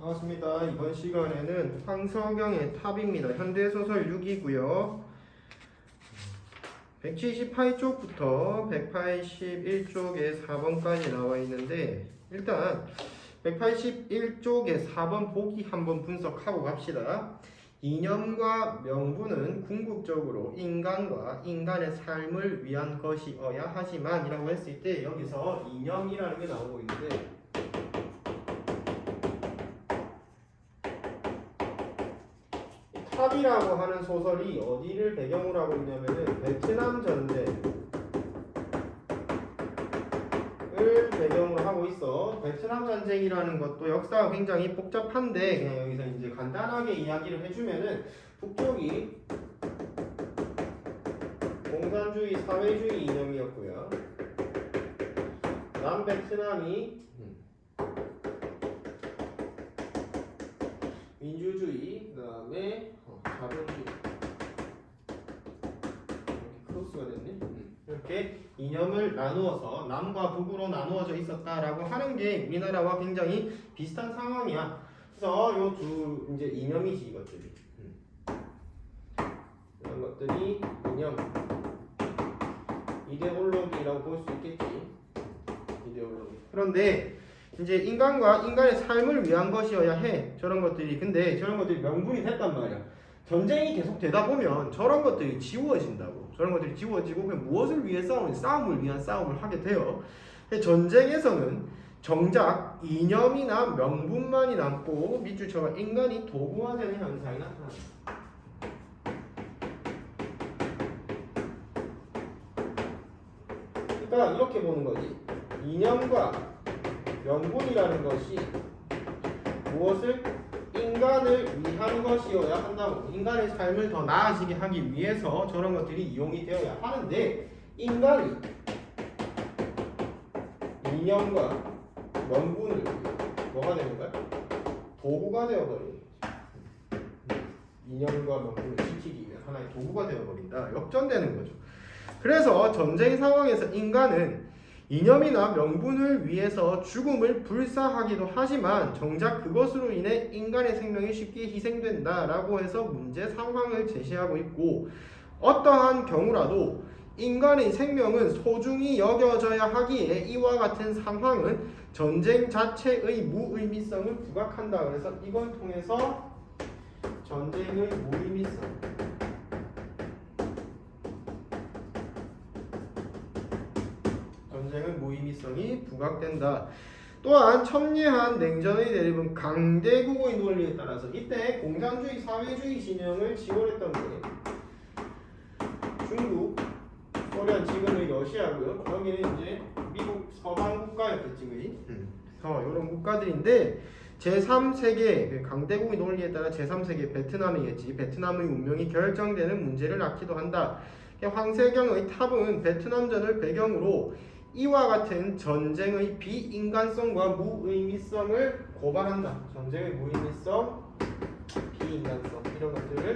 반갑습니다. 이번 시간에는 황석영의 탑입니다. 현대소설 6이고요. 178쪽부터 181쪽에 4번까지 나와 있는데 일단 181쪽에 4번 보기 한번 분석하고 갑시다. 이념과 명분은 궁극적으로 인간과 인간의 삶을 위한 것이어야 하지만 이라고 했을 때 여기서 이념이라는 게 나오고 있는데 탑이라고 하는 소설이 어디를 배경으로 하고 있냐면은 베트남 전쟁을 배경으로 하고 있어. 베트남 전쟁이라는 것도 역사가 굉장히 복잡한데 그냥 여기서 이제 간단하게 이야기를 해주면은 북쪽이 공산주의 사회주의 이념이었고요. 남베트남이 민주주의, 그 다음에 자본주의. 이렇게 크로스가 됐네. 이렇게 이념을 나누어서 남과 북으로 나누어져 있었다라고 하는 게 우리나라와 굉장히 비슷한 상황이야. 그래서 요 두 이제 이념이지 이것들이. 이런 것들이 이념, 이데올로기라고 볼 수 있겠지. 이데올로기. 그런데 이제 인간과 인간의 삶을 위한 것이어야 해. 저런 것들이. 근데 저런 것들이 명분이 됐단 말이야. 전쟁이 계속 되다 보면 저런 것들이 지워진다고. 저런 것들이 지워지고 그냥 무엇을 위해 싸움을 위한 싸움을 하게 돼요. 전쟁에서는 정작 이념이나 명분만이 남고 밑줄쳐가 인간이 도구화되는 현상이 나타납니다. 그러니까 이렇게 보는 거지. 이념과 명분이라는 것이 무엇을 인간을 위한 것이어야 한다고. 인간의 삶을 더 나아지게 하기 위해서 저런 것들이 이용이 되어야 하는데 인간이 이념과 명분을 뭐가 되는 거야? 도구가 되어버리는 거지. 이념과 명분을 지키기 위해 하나의 도구가 되어버린다. 역전되는 거죠. 그래서 전쟁 상황에서 인간은 이념이나 명분을 위해서 죽음을 불사하기도 하지만 정작 그것으로 인해 인간의 생명이 쉽게 희생된다라고 해서 문제 상황을 제시하고 있고 어떠한 경우라도 인간의 생명은 소중히 여겨져야 하기에 이와 같은 상황은 전쟁 자체의 무의미성을 부각한다. 그래서 이걸 통해서 전쟁의 무의미성 전쟁의 무의미성이 부각된다. 또한 첨예한 냉전의 대립은 강대국의 논리에 따라서 이때 공산주의 사회주의 진영을 지원했던 게 중국, 소련, 지금의 러시아고요. 여기는 이제 미국 서방 국가였겠지, 이런 국가들인데 제3세계 강대국의 논리에 따라 제3세계 베트남이겠지. 베트남의 운명이 결정되는 문제를 낳기도 한다. 황석영의 탑은 베트남전을 배경으로 이와 같은 전쟁의 비인간성과 무의미성을 고발한다. 전쟁의 무의미성, 비인간성 이런 것들을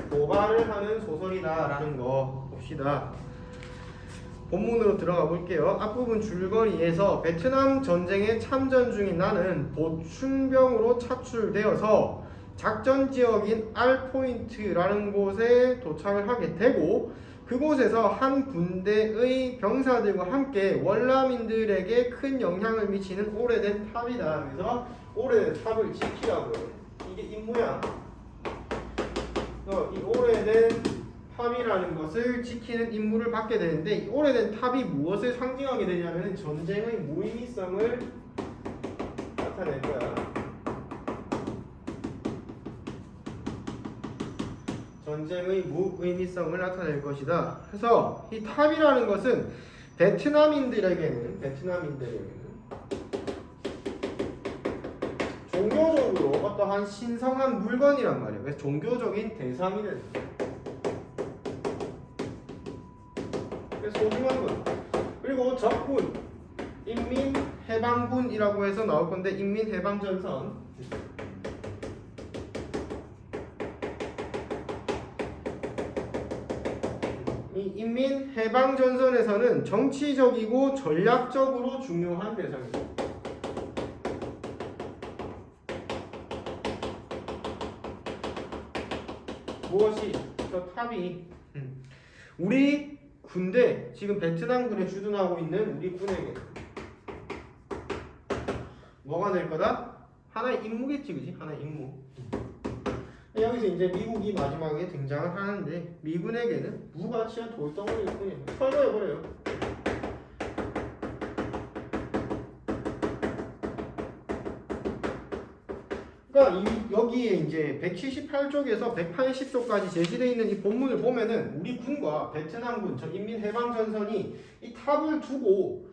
고발을 하는 소설이다라는 거 봅시다. 본문으로 들어가 볼게요. 앞부분 줄거리에서 베트남 전쟁에 참전 중인 나는 보충병으로 차출되어서 작전 지역인 알포인트라는 곳에 도착을 하게 되고 그곳에서 한 군대의 병사들과 함께 월남인들에게 큰 영향을 미치는 오래된 탑이다. 그래서 오래된 탑을 지키라고요. 이게 임무야. 이 오래된 탑이라는 것을 지키는 임무를 받게 되는데 이 오래된 탑이 무엇을 상징하게 되냐면 전쟁의 무의미성을 나타낼 거야. 전쟁의 무의미성을 나타낼 것이다. 그래서 이 탑이라는 것은 베트남인들에게는 종교적으로 어떠한 신성한 물건이란 말이에요. 그래서 종교적인 대상이 되는 거예요. 그래서 소중한 것. 그리고 적군, 인민해방군이라고 해서 나올 건데 인민해방전선. 이 인민해방전선에서는 정치적이고 전략적으로 중요한 대상입니다. 무엇이 저 탑이 우리 군대 지금 베트남군에 주둔하고 있는 우리 군에게 뭐가 될 거다? 하나의 임무겠지, 그지? 하나의 임무. 여기서 이제 미국이 마지막에 등장을 하는데 미군에게는 무가치한 돌덩어리일 뿐이에요. 철거해버려요. 그러니까 여기에 이제 178쪽에서 180쪽까지 제시되어 있는 이 본문을 보면은 우리 군과 베트남군, 저 인민해방전선이 이 탑을 두고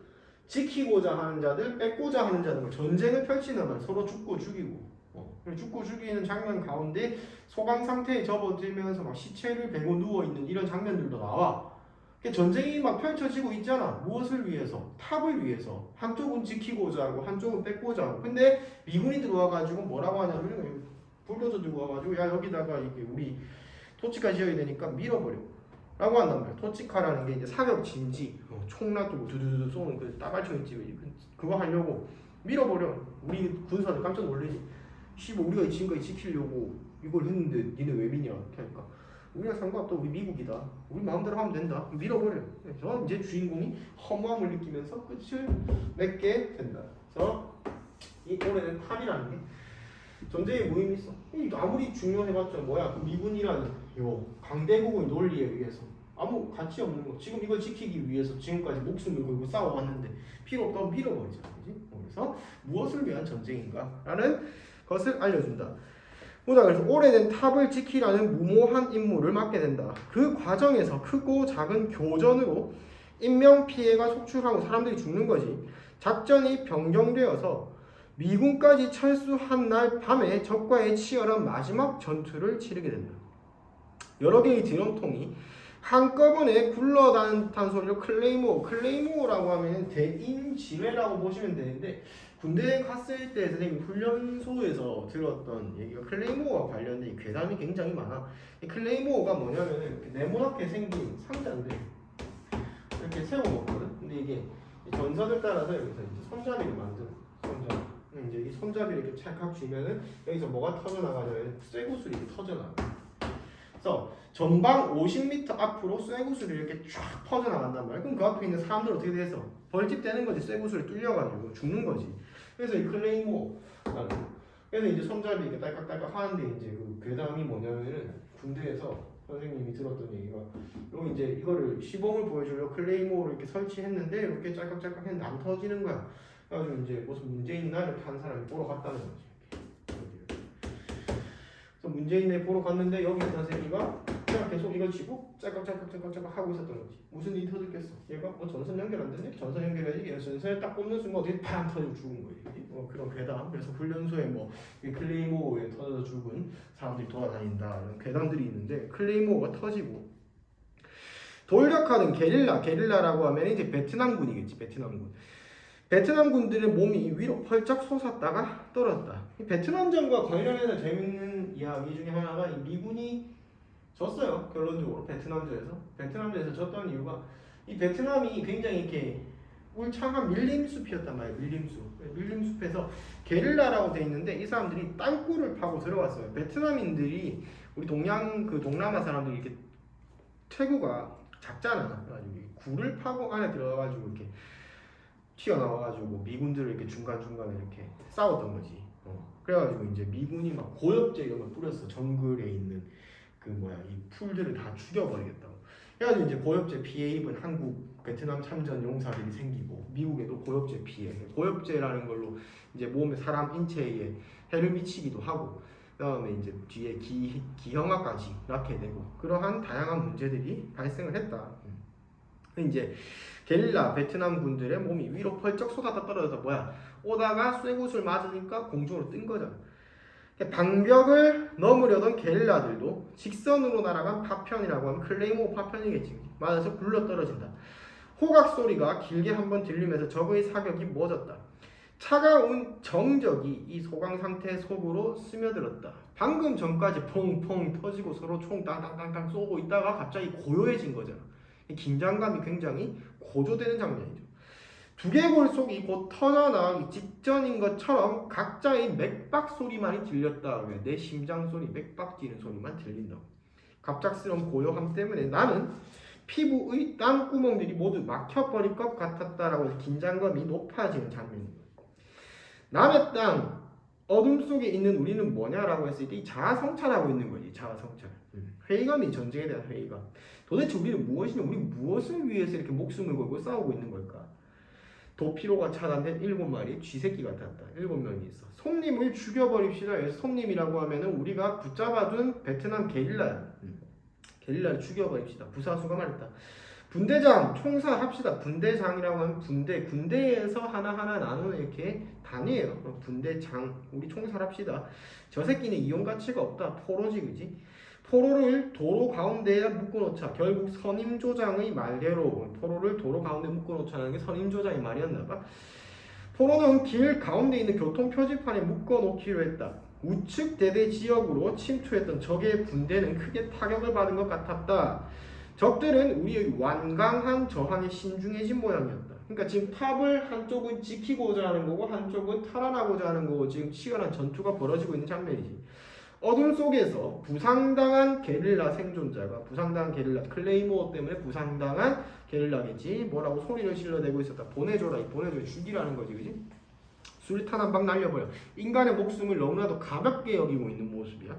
지키고자 하는 자들, 뺏고자 하는 자들, 전쟁을 펼치는 말, 서로 죽고 죽이고, 죽고 죽이는 장면 가운데 소강 상태에 접어들면서 막 시체를 베고 누워 있는 이런 장면들도 나와. 전쟁이 막 펼쳐지고 있잖아. 무엇을 위해서? 탑을 위해서. 한쪽은 지키고자 하고 한쪽은 뺏고자 하고. 근데 미군이 들어와가지고 뭐라고 하냐면 불도저 들고 와가지고 야 여기다가 이게 우리 토치카 지어야 되니까 밀어버려. 라고 한단 말이야. 토치카라는 게 이제 사격 진지, 총 놔두고 두두두 쏘는 그 따발총 있지, 그거 하려고 밀어버려. 우리 군사들 깜짝 놀래지. 씨뭐 우리가 지금까지 지키려고 이걸 했는데 니네 왜 미냐? 그러니까. 우리가 상관없다. 우리 미국이다. 우리 마음대로 하면 된다. 밀어버려. 그래서 이제 주인공이 허무함을 느끼면서 끝을 맺게 된다. 그래서 이 오래된 탑이라는 게 전쟁에 모임이 있어. 아무리 중요해봤자 뭐야? 그 미군이라는 요 강대국의 논리에 의해서 아무 가치 없는 거. 지금 이걸 지키기 위해서 지금까지 목숨을 걸고 싸워왔는데 필요 없다고 밀어버리잖아. 그지? 그래서 무엇을 위한 전쟁인가라는 것을 알려준다. 보다 그래서 오래된 탑을 지키라는 무모한 임무를 맡게 된다. 그 과정에서 크고 작은 교전으로 인명 피해가 속출하고 사람들이 죽는 거지. 작전이 변경되어서 미군까지 철수한 날 밤에 적과의 치열한 마지막 전투를 치르게 된다. 여러 개의 드럼통이 한꺼번에 굴러다니는 소리로 클레이모어라고 하면 대인지뢰라고 보시면 되는데 군대에 갔을 때 선생님 훈련소에서 들었던 얘기가 클레이모어와 관련된 괴담이 굉장히 많아. 이 클레이모어가 뭐냐면은 네모나게 생긴 상자인데 이렇게 세워놓거든. 근데 이게 전선을 따라서 여기서 이제 손잡이를 만들어. 손잡이. 이제 이 손잡이를 이렇게 찰칵 쥐면은 여기서 뭐가 터져나가냐면 쇠구슬이 이렇게 터져나가. 그래서 전방 50m 앞으로 쇠구슬이 이렇게 쫙 퍼져나간단 말이야. 그럼 그 앞에 있는 사람들 어떻게 돼서 벌집되는 거지. 쇠구슬이 뚫려가지고 죽는 거지. 그래서 이 클레이모 그래서 이제 손잡이 이렇게 딸깍딸깍 하는데 이제 그 괴담이 뭐냐면은 군대에서 선생님이 들었던 얘기가 요 이제 이거를 시범을 보여주려고 클레이모를 이렇게 설치했는데 이렇게 짤깍짤깍 했는데 안 터지는 거야. 그래가지고 이제 무슨 문제 있나 이렇게 한 사람이 보러 갔다는 거지. 그래서 문제 있네 보러 갔는데 여기 선생님이가 그냥 계속 이걸 쥐고 짤깍짤깍 하고 있었던 거지. 무슨 일이 터졌겠어? 얘가 뭐 전선 연결 안 됐네? 전선 연결해야지. 얘가 전선을 딱 꼽는 순간 어떻게 팡 터지고 죽은 거지. 그런 괴담. 그래서 훈련소에 뭐 클레이모어에 터져서 죽은 사람들이 돌아다닌다. 이런 괴담들이 있는데 클레이모어가 터지고 돌격하는 게릴라라고 하면 이제 베트남군이겠지. 베트남군들의 몸이 위로 펄쩍 솟았다가 떨어졌다. 이 베트남전과 관련해서 재밌는 이야기 중에 하나가 이 미군이 졌어요. 결론적으로 베트남전에서 졌던 이유가 이 베트남이 굉장히 이렇게 울창한 밀림숲이었단 말이에요. 밀림숲에서 게릴라라고 돼 있는데 이 사람들이 땅굴을 파고 들어왔어요. 베트남인들이 우리 동남아 사람들이 이렇게 체구가 작잖아. 그래가지고 굴을 파고 안에 들어가가지고 이렇게 튀어나와가지고 미군들을 이렇게 중간중간에 이렇게 싸웠던 거지. 그래가지고 이제 미군이 막 고엽제 이런 걸 뿌렸어. 정글에 있는 이 풀들을 다 죽여버리겠다고. 그래가지고 이제 고엽제 피해 입은 한국, 베트남 참전 용사들이 생기고 미국에도 고엽제 피해. 고엽제라는 걸로 이제 몸에 사람 인체에 해를 미치기도 하고 그다음에 이제 뒤에 기형아까지 낳게 되고 그러한 다양한 문제들이 발생을 했다. 근데 이제 게릴라 베트남 군들의 몸이 위로 펄쩍 솟았다 떨어져서 오다가 쇠구슬 맞으니까 공중으로 뜬 거잖아. 방벽을 넘으려던 게릴라들도 직선으로 날아간 파편이라고 하면 클레이모 파편이겠지. 맞아서 굴러 떨어진다. 호각 소리가 길게 한번 들리면서 적의 사격이 멎었다. 차가운 정적이 이 소강 상태 속으로 스며들었다. 방금 전까지 퐁퐁 터지고 서로 총 땅땅땅땅 쏘고 있다가 갑자기 고요해진 거잖아. 긴장감이 굉장히 고조되는 장면이죠. 두개골 속이 곧 터져나가기 직전인 것처럼 각자의 맥박 소리만이 들렸다. 내 심장 소리, 맥박 뛰는 소리만 들린다고. 갑작스러운 고요함 때문에 나는 피부의 땀구멍들이 모두 막혀버릴 것 같았다라고 해서 긴장감이 높아지는 장면입니다. 남의 땅 어둠 속에 있는 우리는 뭐냐라고 했을 때 이 자아성찰하고 있는 거지. 자아성찰. 회의감이 전쟁에 대한 회의감. 도대체 우리는 무엇이냐? 우리 무엇을 위해서 이렇게 목숨을 걸고 싸우고 있는 걸까? 도피로가 차단된 7마리 쥐새끼 같았다. 7명이 있어. 손님을 죽여버립시다. 그래서 손님이라고 하면은 우리가 붙잡아둔 베트남 게릴라야. 게릴라를 죽여버립시다. 부사수가 말했다. 분대장 총사합시다. 분대장이라고 하면 군대에서 하나하나 나누는 이렇게 단위예요. 분대장 우리 총살합시다. 저 새끼는 이용 가치가 없다. 포로지 그지? 포로를 도로 가운데에 묶어놓자. 결국 선임조장의 말대로 포로를 도로 가운데 묶어놓자는 게 선임조장의 말이었나봐. 포로는 길 가운데 있는 교통표지판에 묶어놓기로 했다. 우측 대대 지역으로 침투했던 적의 분대는 크게 타격을 받은 것 같았다. 적들은 우리의 완강한 저항에 신중해진 모양이었다. 그러니까 지금 탑을 한쪽은 지키고자 하는 거고 한쪽은 탈환하고자 하는 거고 지금 치열한 전투가 벌어지고 있는 장면이지. 어둠 속에서 부상당한 게릴라 생존자가 부상당한 게릴라 클레이모어 때문에 부상당한 게릴라겠지. 뭐라고 소리를 질러대고 있었다. 보내줘라. 보내줘. 죽이라는 거지. 그지? 수류탄 한 방 날려버려. 인간의 목숨을 너무나도 가볍게 여기고 있는 모습이야.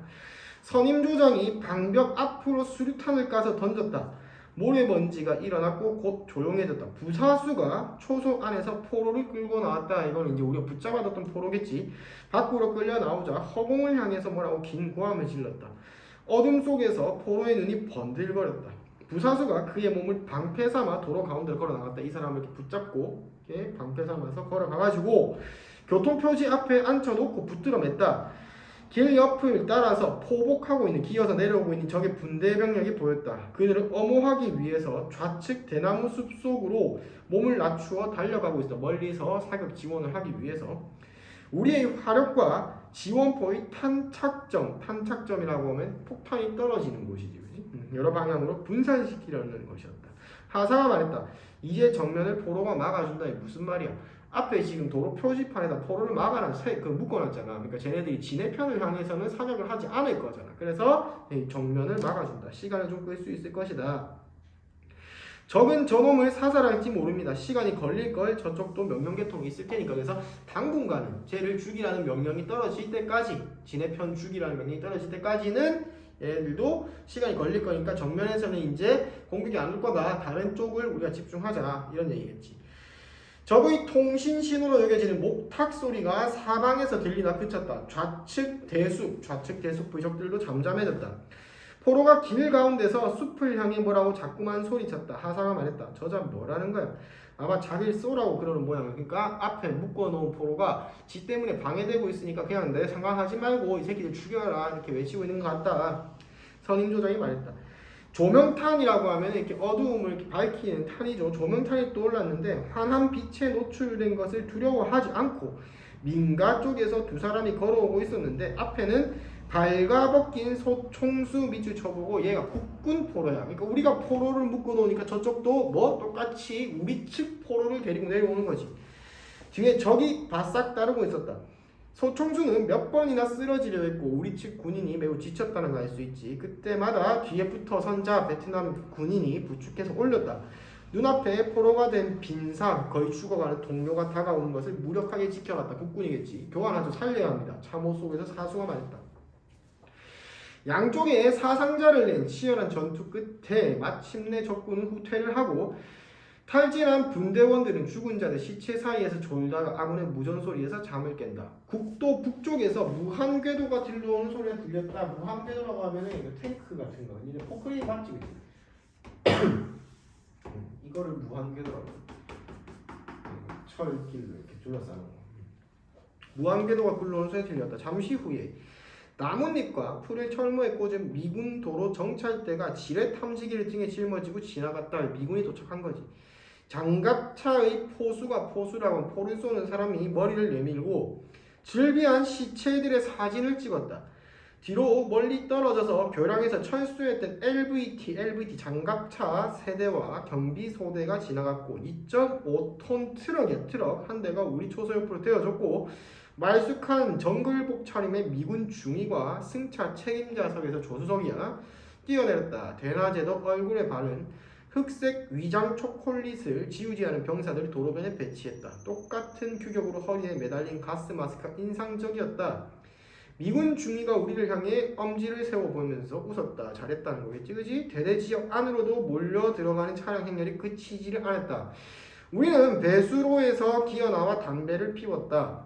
선임조장이 방벽 앞으로 수류탄을 까서 던졌다. 모래먼지가 일어났고 곧 조용해졌다. 부사수가 초소 안에서 포로를 끌고 나왔다. 이건 이제 우리가 붙잡아뒀던 포로겠지. 밖으로 끌려 나오자 허공을 향해서 뭐라고 긴 고함을 질렀다. 어둠 속에서 포로의 눈이 번들거렸다. 부사수가 그의 몸을 방패 삼아 도로 가운데로 걸어 나갔다. 이 사람을 이렇게 붙잡고 이렇게 방패 삼아서 걸어가가지고 교통표지 앞에 앉혀놓고 붙들어 맸다. 길 옆을 따라서 포복하고 있는 기어서 내려오고 있는 적의 분대 병력이 보였다. 그들을 엄호하기 위해서 좌측 대나무 숲 속으로 몸을 낮추어 달려가고 있어. 멀리서 사격 지원을 하기 위해서. 우리의 화력과 지원포의 탄착점이라고 하면 폭탄이 떨어지는 곳이지. 그치? 여러 방향으로 분산시키려는 것이었다. 하사가 말했다. 이제 정면을 포로가 막아준다. 이게 무슨 말이야? 앞에 지금 도로 표지판에다 포로를 막아라 묶어놨잖아. 그러니까 쟤네들이 지네 편을 향해서는 사격을 하지 않을 거잖아. 그래서 정면을 막아준다. 시간을 좀 끌 수 있을 것이다. 적은 저놈을 사살할지 모릅니다. 시간이 걸릴걸. 저쪽도 명령계통이 있을 테니까. 그래서 당분간은 쟤를 죽이라는 명령이 떨어질 때까지 지네 편 죽이라는 명령이 떨어질 때까지는 얘들도 시간이 걸릴 거니까 정면에서는 이제 공격이 안 올 거다. 다른 쪽을 우리가 집중하자. 이런 얘기겠지. 적의 통신 신호로 여겨지는 목탁 소리가 사방에서 들리다 그쳤다. 좌측 대숲 부적들도 잠잠해졌다. 포로가 길 가운데서 숲을 향해 뭐라고 자꾸만 소리쳤다. 하사가 말했다. 저자 뭐라는 거야? 아마 자기를 쏘라고 그러는 모양이야. 그러니까 앞에 묶어놓은 포로가 지 때문에 방해되고 있으니까 그냥 내 상관하지 말고 이 새끼들 죽여라 이렇게 외치고 있는 것 같다. 선임조장이 말했다. 조명탄이라고 하면 이렇게 어두움을 이렇게 밝히는 탄이죠. 조명탄이 떠올랐는데 환한 빛에 노출된 것을 두려워하지 않고 민가 쪽에서 두 사람이 걸어오고 있었는데 앞에는 발가벗긴 총수 밑을 쳐보고 얘가 국군 포로야. 그러니까 우리가 포로를 묶어놓으니까 저쪽도 뭐 똑같이 우리 측 포로를 데리고 내려오는 거지. 뒤에 적이 바싹 따르고 있었다. 소총수는 몇 번이나 쓰러지려 했고 우리 측 군인이 매우 지쳤다는 걸 알 수 있지. 그때마다 뒤에 붙어 선자 베트남 군인이 부축해서 올렸다. 눈앞에 포로가 된 빈상 거의 죽어가는 동료가 다가오는 것을 무력하게 지켜갔다. 국군이겠지. 교환하죠. 살려야 합니다. 참호 속에서 사수가 말했다. 양쪽에 사상자를 낸 치열한 전투 끝에 마침내 적군은 후퇴를 하고 탈진한 분대원들은 죽은 자들 시체 사이에서 졸다가 아군의 무전소리에서 잠을 깬다. 국도 북쪽에서 무한궤도가 들려오는 소리가 들렸다. 무한궤도라고 하면은 이거 탱크 같은 거. 이제 포크레인 맞지? 이거를 무한궤도라고. 철길로 이렇게 둘러싸는 거. 무한궤도가 굴러오는 소리가 들렸다. 잠시 후에 나뭇잎과 풀을 철모에 꽂은 미군 도로 정찰대가 지뢰 탐지기를 등에 짊어지고 지나갔다. 미군이 도착한 거지. 장갑차의 포수라고 하면 포를 쏘는 사람이 머리를 내밀고 즐비한 시체들의 사진을 찍었다. 뒤로 멀리 떨어져서 교량에서 철수했던 LVT 장갑차 세대와 경비소대가 지나갔고 2.5톤 트럭 한 대가 우리 초소 옆으로 대어졌고 말쑥한 정글복 차림의 미군 중위가 승차 책임자석에서 조수석이야. 뛰어내렸다. 대낮에도 얼굴에 바른 흑색 위장 초콜릿을 지우지 않은 병사들을 도로변에 배치했다. 똑같은 규격으로 허리에 매달린 가스 마스크가 인상적이었다. 미군 중위가 우리를 향해 엄지를 세워보면서 웃었다. 잘했다는 거겠지, 그지? 대대 지역 안으로도 몰려 들어가는 차량 행렬이 그치지를 않았다. 우리는 배수로에서 기어나와 담배를 피웠다.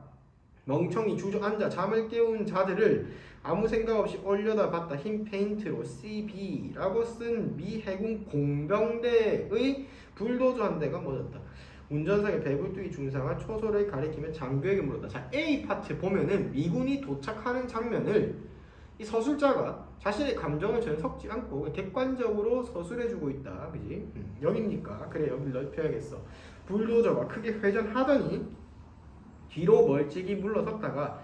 멍청이 주저앉아 잠을 깨운 자들을 아무 생각 없이 올려다봤다. 흰 페인트로 CB라고 쓴 미 해군 공병대의 불도저 한 대가 멎었다. 운전석에 배불뚝이 중상한 초소를 가리키며 장교에게 물었다. 자, A 파트 보면은 미군이 도착하는 장면을 이 서술자가 자신의 감정을 전혀 섞지 않고 객관적으로 서술해주고 있다. 그지? 여기니까 그래, 여기 넓혀야겠어. 불도저가 크게 회전하더니 뒤로 멀찍이 물러섰다가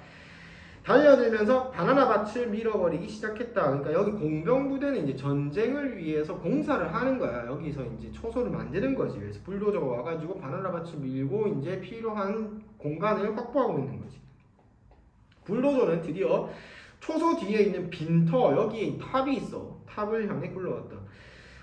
달려들면서 바나나 밭을 밀어버리기 시작했다. 그러니까 여기 공병부대는 이제 전쟁을 위해서 공사를 하는 거야. 여기서 이제 초소를 만드는 거지. 그래서 불도저가 와가지고 바나나 밭을 밀고 이제 필요한 공간을 확보하고 있는 거지. 불도저는 드디어 초소 뒤에 있는 빈터, 여기에 탑이 있어. 탑을 향해 굴러왔다.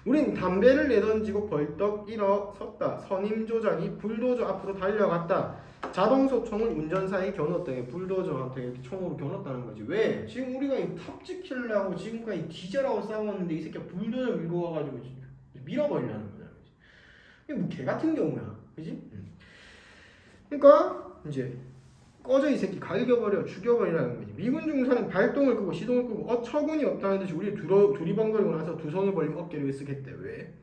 우린 담배를 내던지고 벌떡 일어섰다. 선임조장이 불도저 앞으로 달려갔다. 자동소총을 운전사에 겨눴다. 불도저한테 이렇게 총으로 겨눴다는 거지. 왜? 지금 우리가 이 탑 지키려고 지금까지 뒤져라고 싸웠는데 이 새끼가 불도저 밀고 와가지고 밀어버리려는 거잖아. 이게 뭐 개같은 경우야. 그지? 그러니까 이제 꺼져 이 새끼, 갈겨버려, 죽여버리라는 거지. 미군 중사는 발동을 끄고 시동을 끄고 어처구니 없다는 듯이 우리 두리번거리고 나서 두 손을 벌리고 어깨를 으쓱했대. 왜?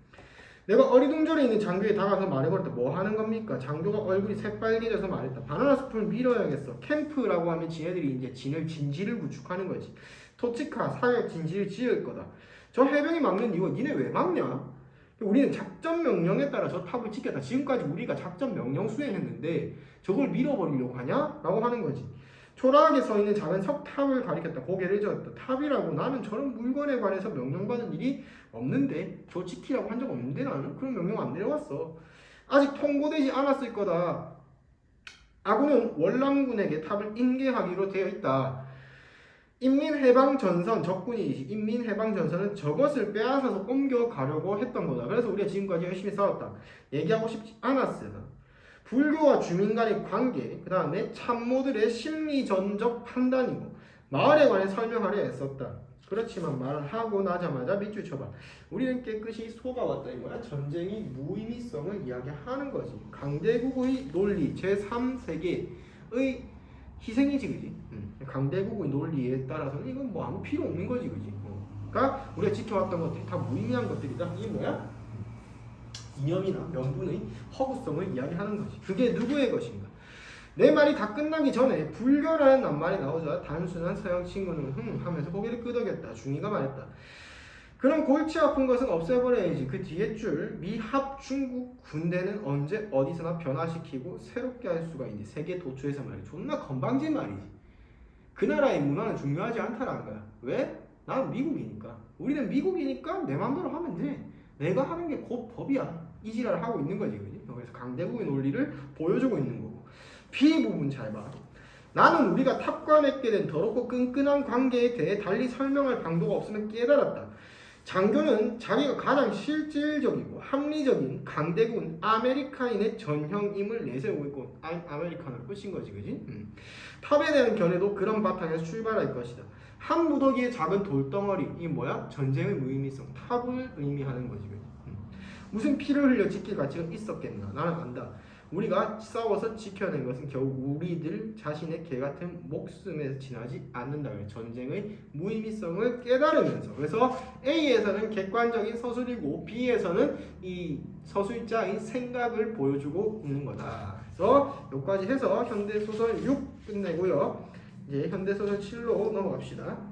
내가 어리둥절해 있는 장교에 다가서 말해버렸다. 뭐 하는 겁니까? 장교가 얼굴이 새빨개져서 말했다. 바나나 숲을 밀어야겠어. 캠프라고 하면 지네들이 이제 진지를 구축하는 거지. 토치카, 사격 진지를 지을 거다. 저 해병이 막는 이유가 니네 왜 막냐? 우리는 작전 명령에 따라 저 탑을 지켰다. 지금까지 우리가 작전 명령 수행했는데 저걸 밀어버리려고 하냐? 라고 하는 거지. 초라하게 서 있는 작은 석탑을 가리켰다. 고개를 저었다. 탑이라고? 나는 저런 물건에 관해서 명령받은 일이 없는데, 저 지키라고 한 적 없는데 나는 그런 명령 안 내려왔어. 아직 통보되지 않았을 거다. 아군은 월남군에게 탑을 인계하기로 되어 있다. 인민해방전선, 적군이 인민해방전선은 저것을 빼앗아서 옮겨가려고 했던 거다. 그래서 우리가 지금까지 열심히 싸웠다. 얘기하고 싶지 않았어요. 불교와 주민 간의 관계, 그 다음에 참모들의 심리전적 판단이고 마을에 관해 설명하려 애썼다. 그렇지만 말을 하고 나자마자 밑줄 쳐봐. 우리는 깨끗이 속아왔다 이거야. 전쟁이 무의미성을 이야기하는 거지. 강대국의 논리 제3세계의 희생이지, 그지? 강대국의 논리에 따라서는 이건 뭐 아무 필요 없는 거지, 그지? 그러니까 우리가 지켜왔던 것들이 다 무의미한 것들이다. 이게 뭐야? 이념이나 명분의 허구성을 이야기하는 거지. 그게 누구의 것인가? 내 말이 다 끝나기 전에 불교라는 낱말이 나오자 단순한 서양 친구는 하면서 고개를 끄덕였다. 중이가 말했다. 그럼 골치 아픈 것은 없애버려야지. 그 뒤에 줄 미합 중국 군대는 언제 어디서나 변화시키고 새롭게 할 수가 있니? 세계 도처에서 말이야. 존나 건방진 말이지. 그 나라의 문화는 중요하지 않다라는 거야. 왜? 나는 미국이니까. 우리는 미국이니까 내 맘대로 하면 돼. 내가 하는 게 곧 법이야. 이 지랄을 하고 있는 거지. 그지? 그래서 강대국의 논리를 보여주고 있는 거고. B 부분 잘 봐. 나는 우리가 탑과 맺게 된 더럽고 끈끈한 관계에 대해 달리 설명할 방도가 없으면 깨달았다. 장교는 자기가 가장 실질적이고 합리적인 강대군 아메리카인의 전형임을 내세우고 있고 아메리카노를 뿌신 거지, 그지? 탑에 대한 견해도 그런 바탕에서 출발할 것이다. 한 무더기의 작은 돌덩어리, 이게 뭐야? 전쟁의 무의미성, 탑을 의미하는 거지, 그지? 무슨 피를 흘려 지킬 가치가 있었겠나? 나는 안다. 우리가 싸워서 지켜낸 것은 결국 우리들 자신의 개같은 목숨에서 지나지 않는다. 전쟁의 무의미성을 깨달으면서. 그래서 A에서는 객관적인 서술이고 B에서는 이 서술자의 생각을 보여주고 있는 거다. 그래서 여기까지 해서 현대소설 6 끝내고요. 이제 현대소설 7로 넘어갑시다.